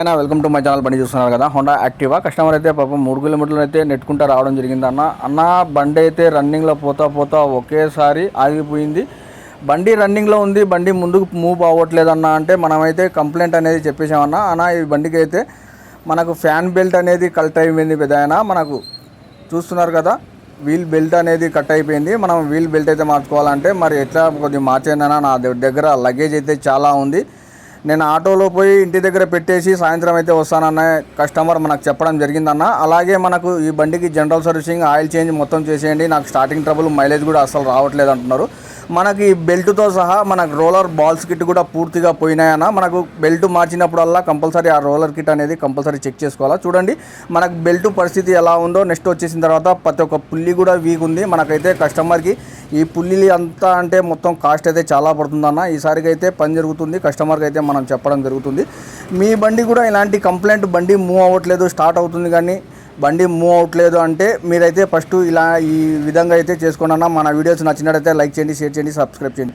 Welcome to my channel. బండి చూస్తున్నారు కదా, హోండా యాక్టివా. కస్టమర్ అయితే పాపం 3 కిలోమీటర్లు అయితే నెట్టుకుంటూ రావడం జరిగింది. అన్న బండి అయితే రన్నింగ్లో పోతా ఒకేసారి ఆగిపోయింది. బండి రన్నింగ్లో ఉంది, బండి ముందుకు మూవ్ అవ్వట్లేదన్న అంటే మనమైతే కంప్లైంట్ అనేది చెప్పేసామన్నా. ఈ బండికి అయితే మనకు ఫ్యాన్ బెల్ట్ అనేది కట్ అయిపోయింది పెద్ద. మనకు చూస్తున్నారు కదా, వీల్ బెల్ట్ అనేది కట్ అయిపోయింది. మనం వీల్ బెల్ట్ అయితే మార్చుకోవాలంటే మరి ఎట్లా కొద్దిగా మార్చేందన్నా. నా దగ్గర లగేజ్ అయితే చాలా ఉంది. నేను ఆటోలో పోయి ఇంటి దగ్గర పెట్టేసి సాయంత్రం అయితే వస్తానన్న కస్టమర్ మనకు చెప్పడం జరిగిందన్న. అలాగే మనకు ఈ బండికి జనరల్ సర్వీసింగ్, ఆయిల్ చేంజ్ మొత్తం చేసేయండి, నాకు స్టార్టింగ్ ట్రబుల్, మైలేజ్ కూడా అసలు రావట్లేదు అంటున్నారు. మనకి బెల్ట్తో సహా మనకు రోలర్ బాల్స్ కిట్ కూడా పూర్తిగా పోయినాయన్న. మనకు బెల్ట్ మార్చినప్పుడల్లా కంపల్సరీ ఆ రోలర్ కిట్ అనేది కంపల్సరీ చెక్ చేసుకోవాలా. చూడండి మనకు బెల్ట్ పరిస్థితి ఎలా ఉందో. నెక్స్ట్ వచ్చేసిన తర్వాత ప్రతి ఒక్క పుల్లి కూడా వీక్ ఉంది. మనకైతే కస్టమర్కి ఈ పుల్లి అంతా అంటే మొత్తం కాస్ట్ అయితే చాలా పడుతుందన్న. ఈసారికి అయితే పని జరుగుతుంది, కస్టమర్కి అయితే మనం చెప్పడం జరుగుతుంది. మీ బండి కూడా ఇలాంటి కంప్లైంట్, బండి మూవ్ అవ్వట్లేదు, స్టార్ట్ అవుతుంది కానీ బండి మూవ్ అవ్వట్లేదు అంటే మీరైతే ఫస్ట్ ఇలా ఈ విధంగా అయితే చేసుకోండి అన్న. మన వీడియోస్ నచ్చినట్టయితే లైక్ చేయండి, షేర్ చేయండి, సబ్స్క్రైబ్ చేయండి.